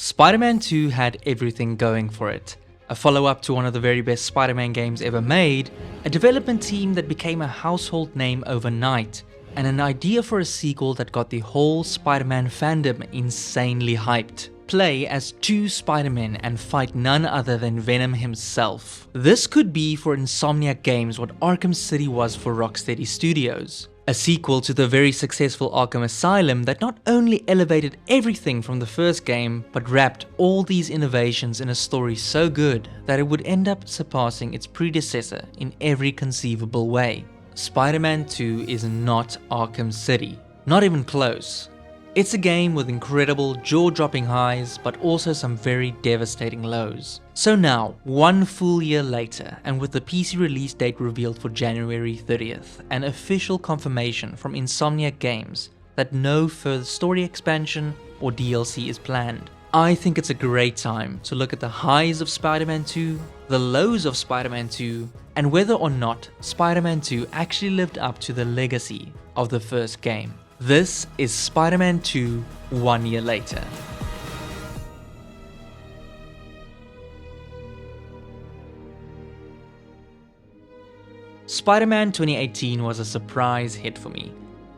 Spider-Man 2 had everything going for it. A follow-up to one of the very best Spider-Man games ever made, a development team that became a household name overnight, and an idea for a sequel that got the whole Spider-Man fandom insanely hyped. Play as two Spider-Men and fight none other than Venom himself. This could be for Insomniac Games what Arkham City was for Rocksteady Studios. A sequel to the very successful Arkham Asylum that not only elevated everything from the first game, but wrapped all these innovations in a story so good that it would end up surpassing its predecessor in every conceivable way. Spider-Man 2 is not Arkham City, not even close. It's a game with incredible jaw-dropping highs, but also some very devastating lows. So now, one full year later, and with the PC release date revealed for January 30th, an official confirmation from Insomniac Games that no further story expansion or DLC is planned, I think it's a great time to look at the highs of Spider-Man 2, the lows of Spider-Man 2, and whether or not Spider-Man 2 actually lived up to the legacy of the first game. This is Spider-Man 2 1 year later. Spider-Man 2018 was a surprise hit for me.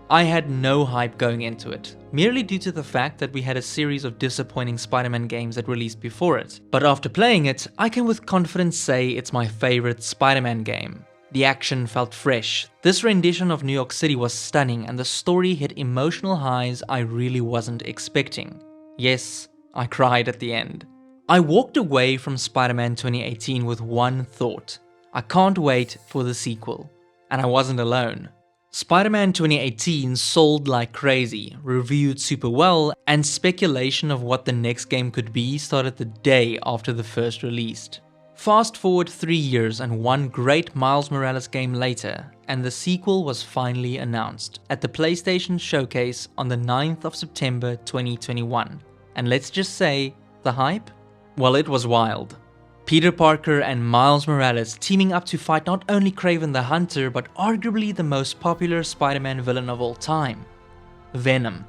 I had no hype going into it, merely due to the fact that we had a series of disappointing Spider-Man games that released before it. But after playing it, I can with confidence say it's my favorite Spider-Man game. The action felt fresh, this rendition of New York City was stunning, and the story hit emotional highs I really wasn't expecting. Yes, I cried at the end. I walked away from Spider-Man 2018 with one thought: I can't wait for the sequel. And I wasn't alone. Spider-Man 2018 sold like crazy, reviewed super well, and speculation of what the next game could be started the day after the first released. Fast forward 3 years and one great Miles Morales game later, and the sequel was finally announced at the PlayStation Showcase on the 9th of September 2021. And let's just say, the hype? Well, it was wild. Peter Parker and Miles Morales teaming up to fight not only Kraven the Hunter, but arguably the most popular Spider-Man villain of all time, Venom.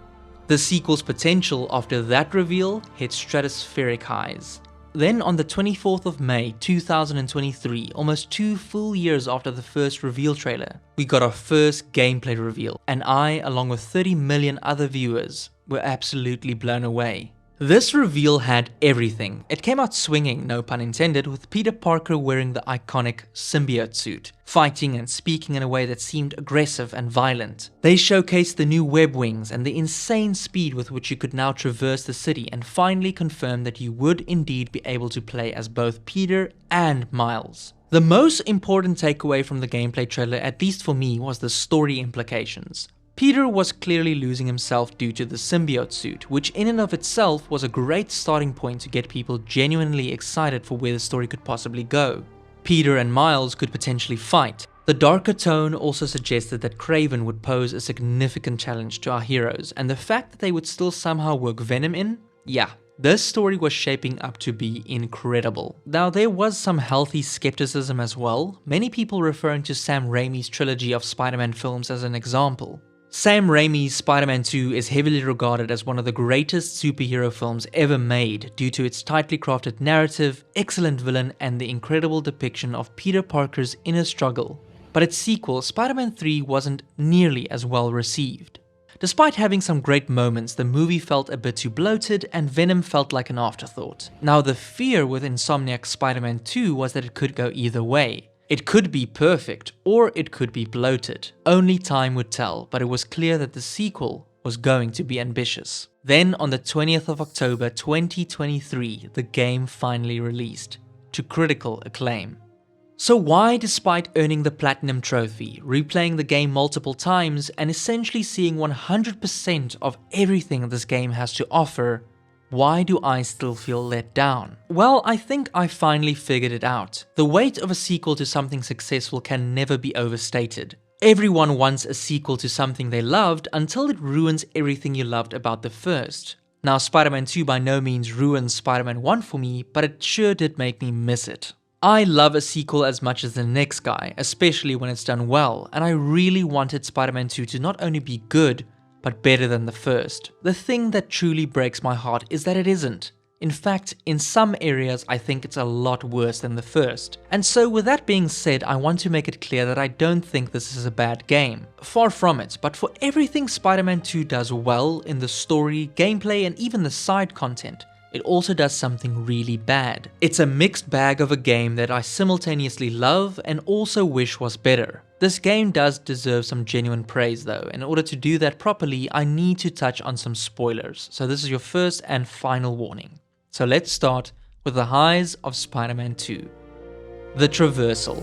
The sequel's potential after that reveal hit stratospheric highs. Then on the 24th of May 2023, almost 2 full years after the first reveal trailer, we got our first gameplay reveal, and I, along with 30 million other viewers, were absolutely blown away. This reveal had everything. It came out swinging, no pun intended, with Peter Parker wearing the iconic symbiote suit, fighting and speaking in a way that seemed aggressive and violent. They showcased the new web wings and the insane speed with which you could now traverse the city, and finally confirmed that you would indeed be able to play as both Peter and Miles. The most important takeaway from the gameplay trailer, at least for me, was the story implications. Peter was clearly losing himself due to the symbiote suit, which in and of itself was a great starting point to get people genuinely excited for where the story could possibly go. Peter and Miles could potentially fight. The darker tone also suggested that Kraven would pose a significant challenge to our heroes, and the fact that they would still somehow work Venom in? Yeah, this story was shaping up to be incredible. Now, there was some healthy skepticism as well, many people referring to Sam Raimi's trilogy of Spider-Man films as an example. Sam Raimi's Spider-Man 2 is heavily regarded as one of the greatest superhero films ever made due to its tightly crafted narrative, excellent villain, and the incredible depiction of Peter Parker's inner struggle. But its sequel, Spider-Man 3, wasn't nearly as well received. Despite having some great moments, the movie felt a bit too bloated and Venom felt like an afterthought. Now, the fear with Insomniac's Spider-Man 2 was that it could go either way. It could be perfect, or it could be bloated. Only time would tell, but it was clear that the sequel was going to be ambitious. Then on the 20th of October 2023, the game finally released, to critical acclaim. So why, despite earning the Platinum Trophy, replaying the game multiple times, and essentially seeing 100% of everything this game has to offer, why do I still feel let down? Well, I think I finally figured it out. The weight of a sequel to something successful can never be overstated. Everyone wants a sequel to something they loved until it ruins everything you loved about the first. Now, Spider-Man 2 by no means ruined Spider-Man 1 for me, but it sure did make me miss it. I love a sequel as much as the next guy, especially when it's done well, and I really wanted Spider-Man 2 to not only be good, but better than the first. The thing that truly breaks my heart is that it isn't. In fact, in some areas I think it's a lot worse than the first. And so with that being said, I want to make it clear that I don't think this is a bad game. Far from it, but for everything Spider-Man 2 does well in the story, gameplay, and even the side content, it also does something really bad. It's a mixed bag of a game that I simultaneously love and also wish was better. This game does deserve some genuine praise though. In order to do that properly, I need to touch on some spoilers. So this is your first and final warning. So let's start with the highs of Spider-Man 2. The Traversal.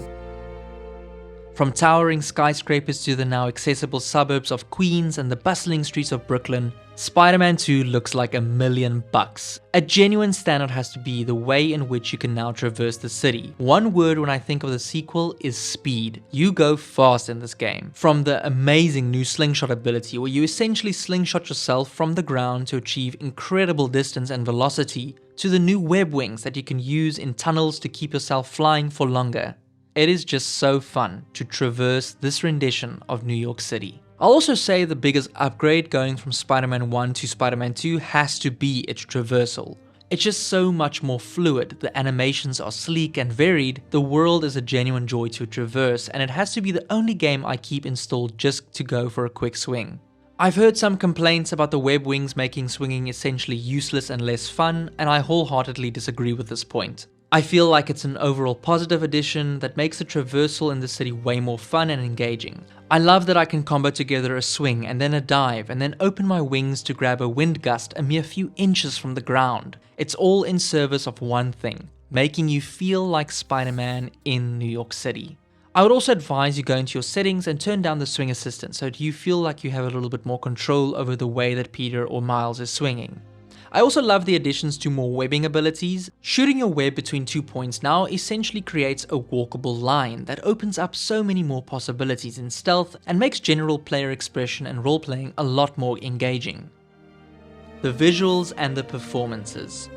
From towering skyscrapers to the now accessible suburbs of Queens and the bustling streets of Brooklyn, Spider-Man 2 looks like $1,000,000. A genuine standout has to be the way in which you can now traverse the city. One word when I think of the sequel is speed. You go fast in this game. From the amazing new slingshot ability where you essentially slingshot yourself from the ground to achieve incredible distance and velocity, to the new web wings that you can use in tunnels to keep yourself flying for longer. It is just so fun to traverse this rendition of New York City. I'll also say the biggest upgrade going from Spider-Man 1 to Spider-Man 2 has to be its traversal. It's just so much more fluid, the animations are sleek and varied, the world is a genuine joy to traverse, and it has to be the only game I keep installed just to go for a quick swing. I've heard some complaints about the web wings making swinging essentially useless and less fun, and I wholeheartedly disagree with this point. I feel like it's an overall positive addition that makes the traversal in the city way more fun and engaging. I love that I can combo together a swing and then a dive and then open my wings to grab a wind gust a mere few inches from the ground. It's all in service of one thing, making you feel like Spider-Man in New York City. I would also advise you go into your settings and turn down the swing assistant so that you feel like you have a little bit more control over the way that Peter or Miles is swinging. I also love the additions to more webbing abilities. Shooting your web between 2 points now essentially creates a walkable line that opens up so many more possibilities in stealth and makes general player expression and role-playing a lot more engaging. The visuals and the performances.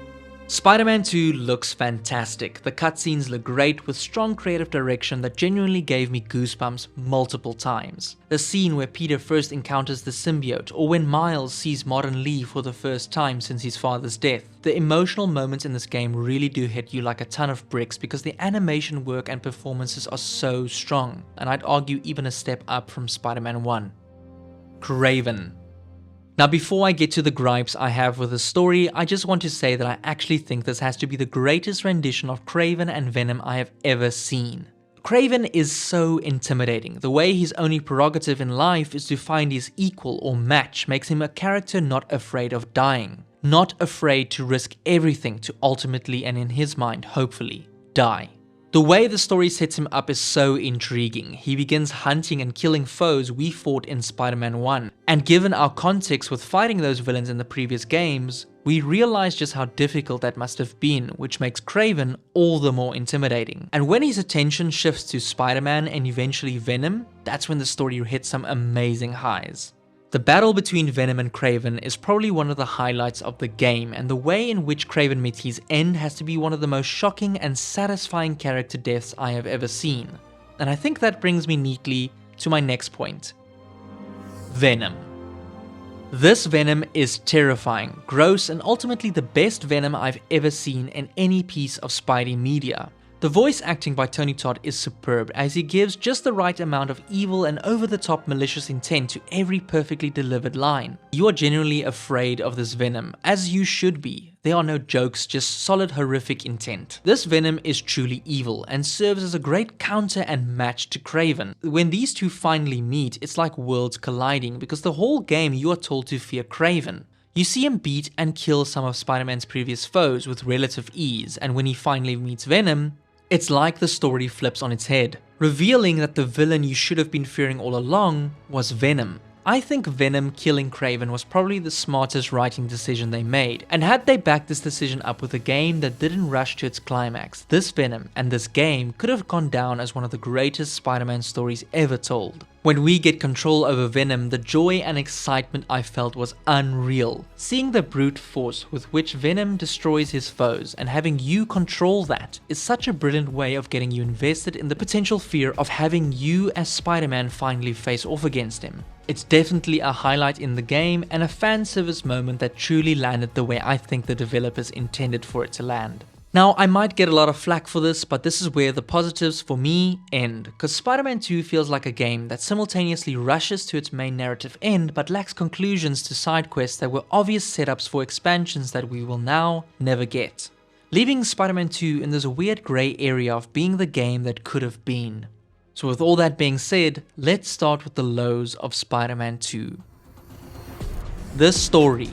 Spider-Man 2 looks fantastic. The cutscenes look great with strong creative direction that genuinely gave me goosebumps multiple times. The scene where Peter first encounters the symbiote, or when Miles sees Martin Lee for the first time since his father's death. The emotional moments in this game really do hit you like a ton of bricks because the animation work and performances are so strong, and I'd argue even a step up from Spider-Man 1. Kraven. Now before I get to the gripes I have with the story, I just want to say that I actually think this has to be the greatest rendition of Kraven and Venom I have ever seen. Kraven is so intimidating. The way his only prerogative in life is to find his equal or match makes him a character not afraid of dying. Not afraid to risk everything to ultimately, and in his mind, hopefully, die. The way the story sets him up is so intriguing. He begins hunting and killing foes we fought in Spider-Man 1. And given our context with fighting those villains in the previous games, we realize just how difficult that must have been, which makes Kraven all the more intimidating. And when his attention shifts to Spider-Man and eventually Venom, that's when the story hits some amazing highs. The battle between Venom and Kraven is probably one of the highlights of the game, and the way in which Kraven meets his end has to be one of the most shocking and satisfying character deaths I have ever seen. And I think that brings me neatly to my next point. Venom. This Venom is terrifying, gross, and ultimately the best Venom I've ever seen in any piece of Spidey media. The voice acting by Tony Todd is superb as he gives just the right amount of evil and over-the-top malicious intent to every perfectly delivered line. You are genuinely afraid of this Venom, as you should be. There are no jokes, just solid horrific intent. This Venom is truly evil and serves as a great counter and match to Kraven. When these two finally meet, it's like worlds colliding because the whole game you are told to fear Kraven. You see him beat and kill some of Spider-Man's previous foes with relative ease, and when he finally meets Venom, it's like the story flips on its head, revealing that the villain you should have been fearing all along was Venom. I think Venom killing Kraven was probably the smartest writing decision they made, and had they backed this decision up with a game that didn't rush to its climax, this Venom and this game could have gone down as one of the greatest Spider-Man stories ever told. When we get control over Venom, the joy and excitement I felt was unreal. Seeing the brute force with which Venom destroys his foes and having you control that is such a brilliant way of getting you invested in the potential fear of having you as Spider-Man finally face off against him. It's definitely a highlight in the game and a fan service moment that truly landed the way I think the developers intended for it to land. Now, I might get a lot of flack for this, but this is where the positives for me end, because Spider-Man 2 feels like a game that simultaneously rushes to its main narrative end, but lacks conclusions to side quests that were obvious setups for expansions that we will now never get. Leaving Spider-Man 2 in this weird grey area of being the game that could have been. So with all that being said, let's start with the lows of Spider-Man 2. The story.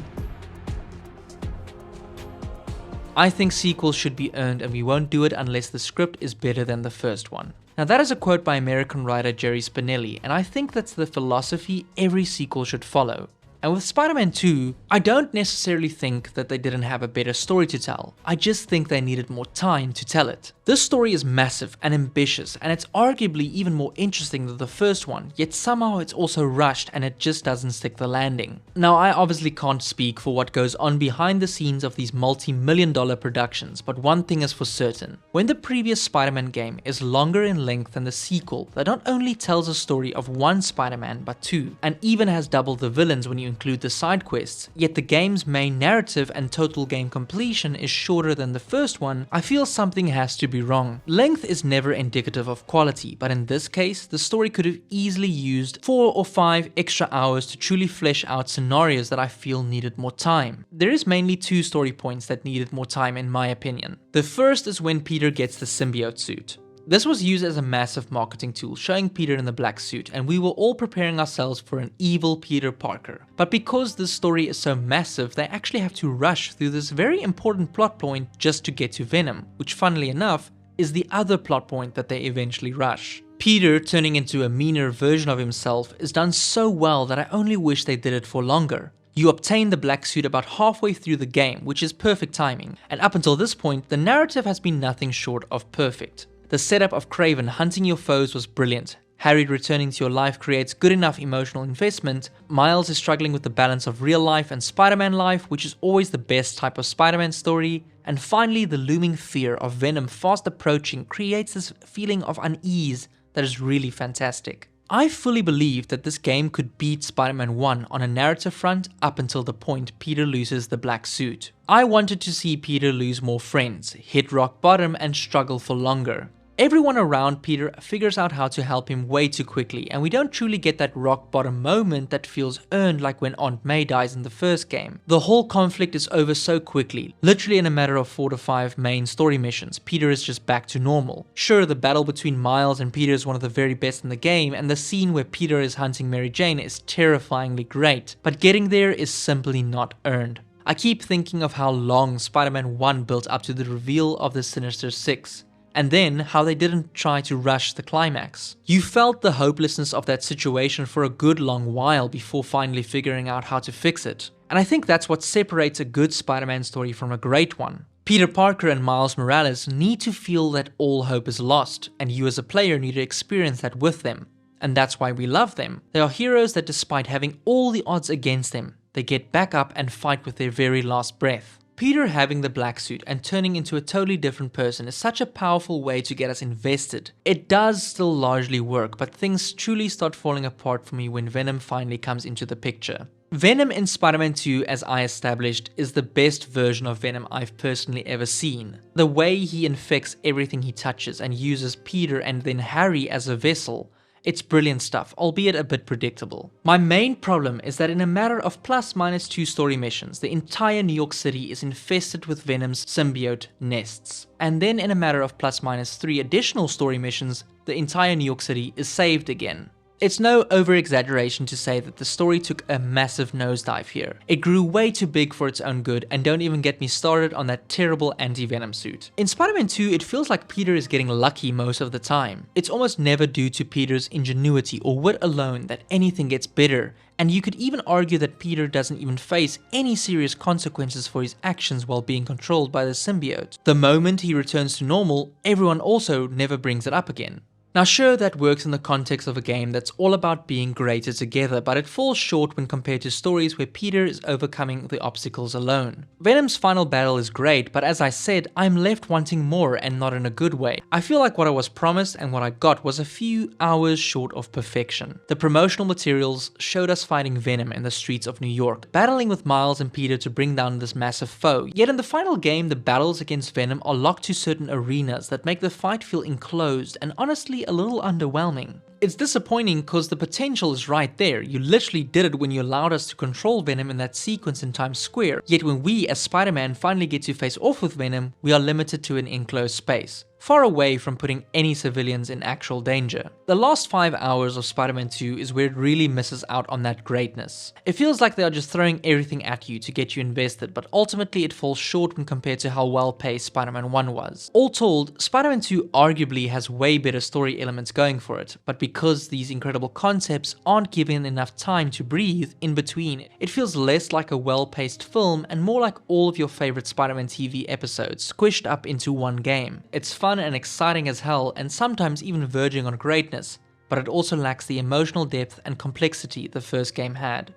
I think sequels should be earned and we won't do it unless the script is better than the first one. Now that is a quote by American writer Jerry Spinelli, and I think that's the philosophy every sequel should follow. And with Spider-Man 2, I don't necessarily think that they didn't have a better story to tell, I just think they needed more time to tell it. This story is massive and ambitious, and it's arguably even more interesting than the first one, yet somehow it's also rushed and it just doesn't stick the landing. Now I obviously can't speak for what goes on behind the scenes of these multi-million-dollar productions, but one thing is for certain. When the previous Spider-Man game is longer in length than the sequel that not only tells a story of one Spider-Man but two, and even has double the villains when you include the side quests, yet the game's main narrative and total game completion is shorter than the first one, I feel something has to be wrong. Length is never indicative of quality, but in this case, the story could have easily used 4 or 5 extra hours to truly flesh out scenarios that I feel needed more time. There is mainly 2 story points that needed more time in my opinion. The first is when Peter gets the symbiote suit. This was used as a massive marketing tool, showing Peter in the black suit, and we were all preparing ourselves for an evil Peter Parker. But because this story is so massive, they actually have to rush through this very important plot point just to get to Venom, which funnily enough, is the other plot point that they eventually rush. Peter turning into a meaner version of himself is done so well that I only wish they did it for longer. You obtain the black suit about halfway through the game, which is perfect timing, and up until this point, the narrative has been nothing short of perfect. The setup of Kraven hunting your foes was brilliant. Harry returning to your life creates good enough emotional investment. Miles is struggling with the balance of real life and Spider-Man life, which is always the best type of Spider-Man story. And finally, the looming fear of Venom fast approaching creates this feeling of unease that is really fantastic. I fully believe that this game could beat Spider-Man 1 on a narrative front up until the point Peter loses the black suit. I wanted to see Peter lose more friends, hit rock bottom and struggle for longer. Everyone around Peter figures out how to help him way too quickly, and we don't truly get that rock bottom moment that feels earned like when Aunt May dies in the first game. The whole conflict is over so quickly, literally in a matter of 4 to 5 main story missions. Peter is just back to normal. Sure, the battle between Miles and Peter is one of the very best in the game, and the scene where Peter is hunting Mary Jane is terrifyingly great, but getting there is simply not earned. I keep thinking of how long Spider-Man 1 built up to the reveal of the Sinister Six. And then how they didn't try to rush the climax. You felt the hopelessness of that situation for a good long while before finally figuring out how to fix it. And I think that's what separates a good Spider-Man story from a great one. Peter Parker and Miles Morales need to feel that all hope is lost, and you as a player need to experience that with them. And that's why we love them. They are heroes that despite having all the odds against them, they get back up and fight with their very last breath. Peter having the black suit and turning into a totally different person is such a powerful way to get us invested. It does still largely work, but things truly start falling apart for me when Venom finally comes into the picture. Venom in Spider-Man 2, as I established, is the best version of Venom I've personally ever seen. The way he infects everything he touches and uses Peter and then Harry as a vessel. It's brilliant stuff, albeit a bit predictable. My main problem is that in a matter of ±2 story missions, the entire New York City is infested with Venom's symbiote nests. And then in a matter of ±3 additional story missions, the entire New York City is saved again. It's no over-exaggeration to say that the story took a massive nosedive here. It grew way too big for its own good, and don't even get me started on that terrible anti-Venom suit. In Spider-Man 2, it feels like Peter is getting lucky most of the time. It's almost never due to Peter's ingenuity or wit alone that anything gets better, and you could even argue that Peter doesn't even face any serious consequences for his actions while being controlled by the symbiote. The moment he returns to normal, everyone also never brings it up again. Now sure, that works in the context of a game that's all about being greater together, but it falls short when compared to stories where Peter is overcoming the obstacles alone. Venom's final battle is great, but as I said, I'm left wanting more, and not in a good way. I feel like what I was promised and what I got was a few hours short of perfection. The promotional materials showed us fighting Venom in the streets of New York, battling with Miles and Peter to bring down this massive foe, yet in the final game the battles against Venom are locked to certain arenas that make the fight feel enclosed and honestly a little underwhelming. It's disappointing because the potential is right there. You literally did it when you allowed us to control Venom in that sequence in Times Square, yet when we as Spider-Man finally get to face off with Venom, we are limited to an enclosed space, far away from putting any civilians in actual danger. The last 5 hours of Spider-Man 2 is where it really misses out on that greatness. It feels like they are just throwing everything at you to get you invested, but ultimately it falls short when compared to how well paced Spider-Man 1 was. All told, Spider-Man 2 arguably has way better story elements going for it, but because these incredible concepts aren't given enough time to breathe in between, it feels less like a well-paced film and more like all of your favorite Spider-Man TV episodes squished up into one game. It's fun and exciting as hell, and sometimes even verging on greatness, but it also lacks the emotional depth and complexity the first game had.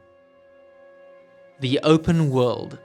The open world.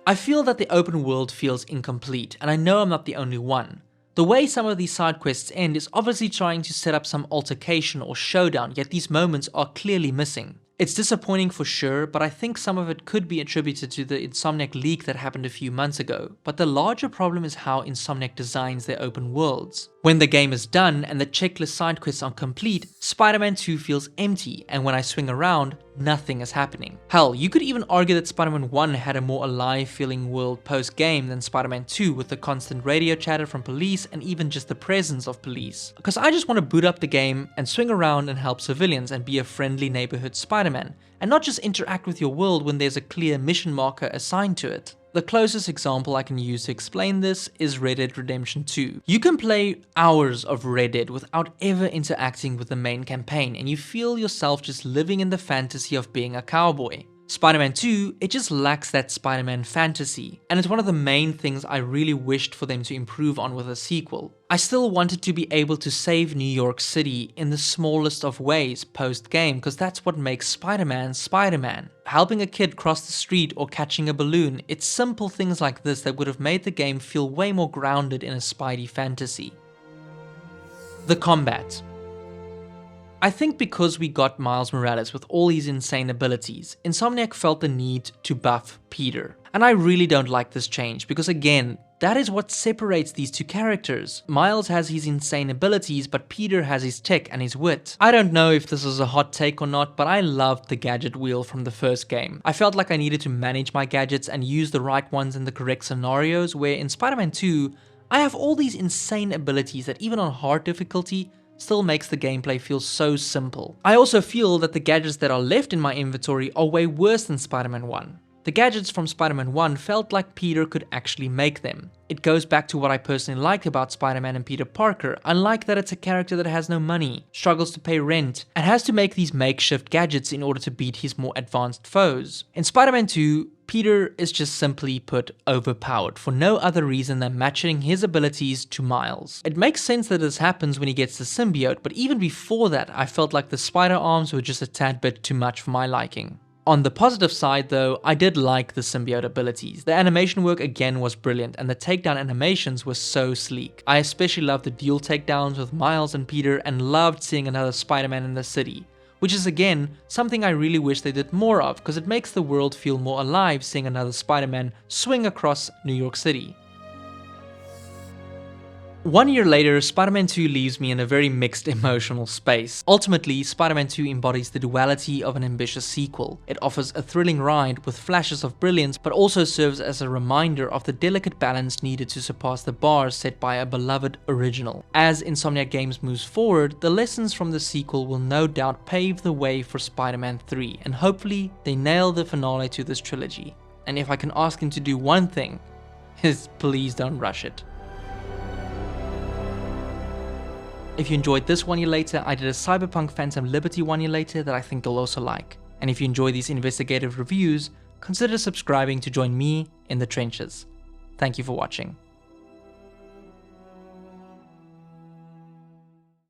I feel that the open world feels incomplete, and I know I'm not the only one. The way some of these side quests end is obviously trying to set up some altercation or showdown, yet these moments are clearly missing. It's disappointing for sure, but I think some of it could be attributed to the Insomniac leak that happened a few months ago. But the larger problem is how Insomniac designs their open worlds. When the game is done and the checklist side quests are complete, Spider-Man 2 feels empty, and when I swing around, nothing is happening. Hell, you could even argue that Spider-Man 1 had a more alive feeling world post-game than Spider-Man 2, with the constant radio chatter from police and even just the presence of police. Because I just want to boot up the game and swing around and help civilians and be a friendly neighborhood Spider-Man, and not just interact with your world when there's a clear mission marker assigned to it. The closest example I can use to explain this is Red Dead Redemption 2. You can play hours of Red Dead without ever interacting with the main campaign, and you feel yourself just living in the fantasy of being a cowboy. Spider-Man 2, it just lacks that Spider-Man fantasy, and it's one of the main things I really wished for them to improve on with a sequel. I still wanted to be able to save New York City in the smallest of ways post-game, because that's what makes Spider-Man Spider-Man. Helping a kid cross the street or catching a balloon, it's simple things like this that would have made the game feel way more grounded in a Spidey fantasy. The combat. I think because we got Miles Morales with all his insane abilities, Insomniac felt the need to buff Peter. And I really don't like this change, because again, that is what separates these two characters. Miles has his insane abilities, but Peter has his tech and his wit. I don't know if this is a hot take or not, but I loved the gadget wheel from the first game. I felt like I needed to manage my gadgets and use the right ones in the correct scenarios, where in Spider-Man 2, I have all these insane abilities that even on hard difficulty, still makes the gameplay feel so simple. I also feel that the gadgets that are left in my inventory are way worse than Spider-Man 1. The gadgets from Spider-Man 1 felt like Peter could actually make them. It goes back to what I personally like about Spider-Man and Peter Parker, unlike that it's a character that has no money, struggles to pay rent, and has to make these makeshift gadgets in order to beat his more advanced foes. In Spider-Man 2, Peter is just simply put overpowered for no other reason than matching his abilities to Miles. It makes sense that this happens when he gets the symbiote, but even before that I felt like the spider arms were just a tad bit too much for my liking. On the positive side though, I did like the symbiote abilities. The animation work again was brilliant, and the takedown animations were so sleek. I especially loved the dual takedowns with Miles and Peter, and loved seeing another Spider-Man in the city. Which is again, something I really wish they did more of, because it makes the world feel more alive seeing another Spider-Man swing across New York City. 1 year later, Spider-Man 2 leaves me in a very mixed emotional space. Ultimately, Spider-Man 2 embodies the duality of an ambitious sequel. It offers a thrilling ride with flashes of brilliance, but also serves as a reminder of the delicate balance needed to surpass the bars set by a beloved original. As Insomniac Games moves forward, the lessons from the sequel will no doubt pave the way for Spider-Man 3, and hopefully they nail the finale to this trilogy. And if I can ask him to do one thing, is please don't rush it. If you enjoyed this 1 year later, I did a Cyberpunk Phantom Liberty 1 year later that I think you'll also like. And if you enjoy these investigative reviews, consider subscribing to join me in the trenches. Thank you for watching.